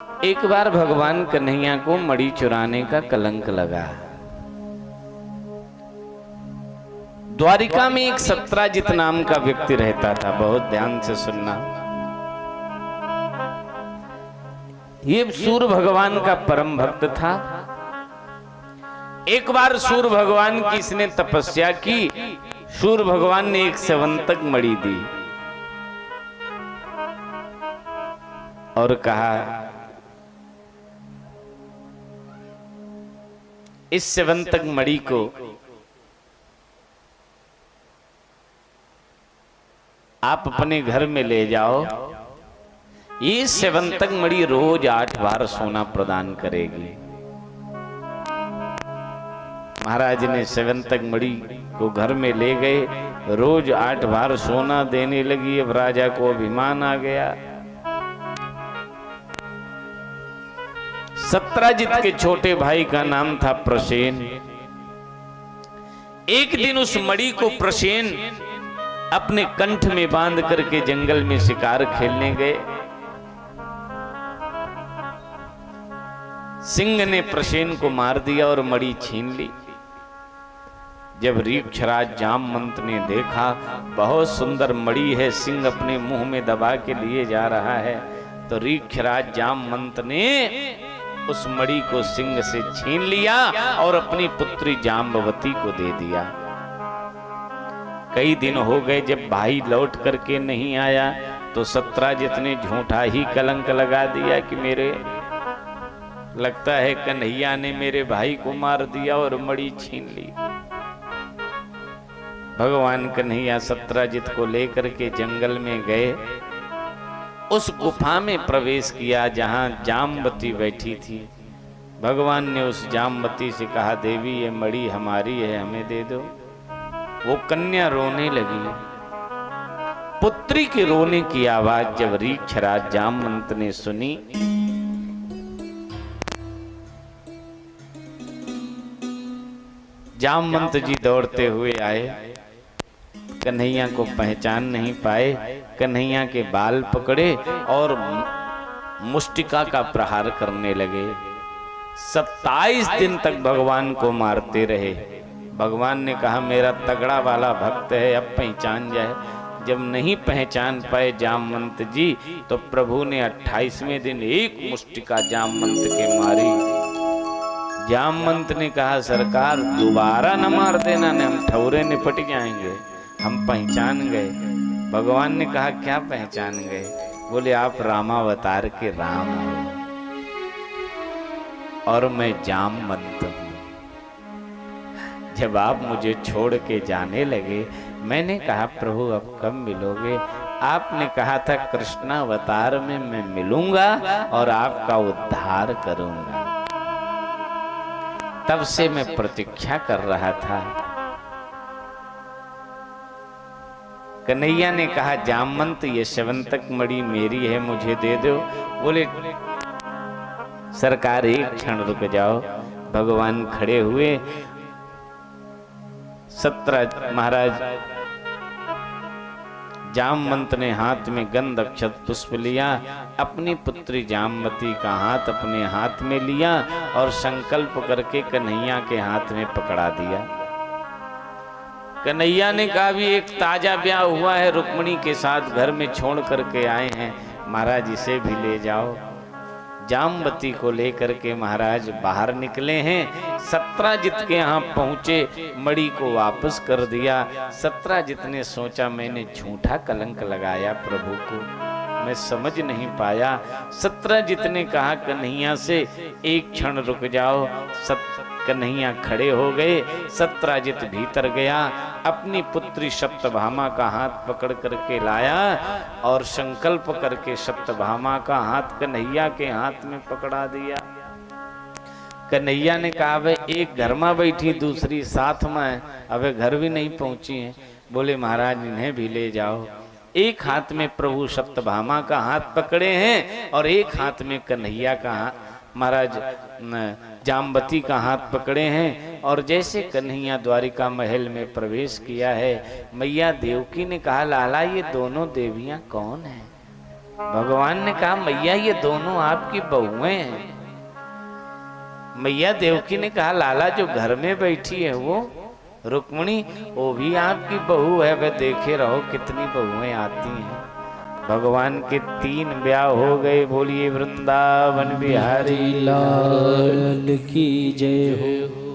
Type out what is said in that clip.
एक बार भगवान कन्हैया को मणि चुराने का कलंक लगा। द्वारिका में एक सत्राजित नाम का व्यक्ति रहता था। बहुत ध्यान से सुनना। ये सूर्य भगवान का परम भक्त था। एक बार सूर्य भगवान की इसने तपस्या की। सूर्य भगवान ने एक स्यवंतक मणि दी और कहा, इस स्यवंतक मणि को आप अपने घर में ले जाओ। ये स्यवंतक मणि रोज 8 बार सोना प्रदान करेगी। महाराज ने स्यवंतक मणि को घर में ले गए। रोज 8 बार सोना देने लगी। अब राजा को अभिमान आ गया। सत्राजित के छोटे भाई का नाम था प्रसेन। एक दिन उस मणि को प्रसेन अपने कंठ में बांध करके जंगल में शिकार खेलने गए। सिंह ने प्रसेन को मार दिया और मणि छीन ली। जब रीक्षराज जामवंत ने देखा, बहुत सुंदर मणि है, सिंह अपने मुंह में दबा के लिए जा रहा है, तो रीक्षराज जामवंत ने उस मणि को सिंह से छीन लिया और अपनी पुत्री जाम्बवती को दे दिया। कई दिन हो गए, जब भाई लौट करके नहीं आया तो सत्राजित ने झूठा ही कलंक लगा दिया कि मेरे लगता है कन्हैया ने मेरे भाई को मार दिया और मणि छीन ली। भगवान कन्हैया सत्राजित को लेकर के जंगल में गए। उस गुफा में प्रवेश किया जहां जाम्बवती बैठी थी। भगवान ने उस जाम्बवती से कहा, देवी ये मणि हमारी है, हमें दे दो। वो कन्या रोने लगी। पुत्री के रोने की आवाज जब रीक्षराज जामवंत ने सुनी, जामवंत जी दौड़ते हुए आए। कन्हैया को पहचान नहीं पाए। कन्हैया के बाल पकड़े और मुष्टिका का प्रहार करने लगे। 27 दिन तक भगवान को मारते रहे। भगवान ने कहा, मेरा तगड़ा वाला भक्त है, अब पहचान जाए। जब नहीं पहचान पाए जामवंत जी, तो प्रभु ने 28वें दिन एक मुष्टिका जामवंत के मारी। जामवंत ने कहा, सरकार दोबारा न मार देना, ने हम ठौरे निपट जाएंगे, हम पहचान गए। भगवान ने कहा, क्या पहचान गए? बोले, आप रामावतार के राम हो और मैं जामवंत हूं। जब आप मुझे छोड़ के जाने लगे, मैंने कहा, प्रभु अब कब मिलोगे? आपने कहा था कृष्णावतार में मैं मिलूंगा और आपका उद्धार करूंगा। तब से मैं प्रतीक्षा कर रहा था। कन्हैया ने कहा, जामवंत ये स्यवंतक मणि मेरी है, मुझे दे दो। बोले, सरकार एक क्षण रुक जाओ। भगवान खड़े हुए। महाराज जामवंत ने हाथ में गंध अक्षत पुष्प लिया, अपनी पुत्री जाम्बवती का हाथ अपने हाथ में लिया और संकल्प करके कन्हैया के हाथ में पकड़ा दिया। कन्हैया ने कहा, भी एक ताजा ब्याह हुआ है, रुक्मिणी के साथ घर में छोड़ करके आए हैं, महाराज इसे भी ले जाओ। जाम्बवती को लेकर के महाराज बाहर निकले हैं। सत्राजित के यहाँ पहुंचे, मणि को वापस कर दिया। सत्राजित ने सोचा, मैंने झूठा कलंक लगाया प्रभु को, मैं समझ नहीं पाया। सत्राजित ने कहा कन्हैया से, एक क्षण रुक जाओ। कन्हैया खड़े हो गए। सत्राजित भीतर गया, अपनी पुत्री सत्यभामा का हाथ पकड़ करके लाया और संकल्प करके सत्यभामा का हाथ कन्हैया के हाथ में पकड़ा दिया। कन्हैया ने कहा, वे एक घर में बैठी, दूसरी साथ में, अब घर भी नहीं पहुंची है। बोले, महाराज इन्हें भी ले जाओ। एक हाथ में प्रभु सत्यभामा का हाथ पकड़े हैं और एक हाथ में कन्हैया का हाथ, महाराज जाम्बवती का हाथ पकड़े हैं। और जैसे कन्हैया द्वारिका महल में प्रवेश किया है, मैया देवकी ने कहा, लाला ये दोनों देवियां कौन हैं? भगवान ने कहा मैया ये दोनों आपकी बहुएं हैं। मैया देवकी ने कहा लाला जो घर में बैठी है वो रुक्मिणी वो भी आपकी बहू है, वह देखे रहो कितनी बहुएं आती हैं। भगवान के 3 ब्याह हो गए। बोलिए वृंदावन बिहारी लाल की जय हो।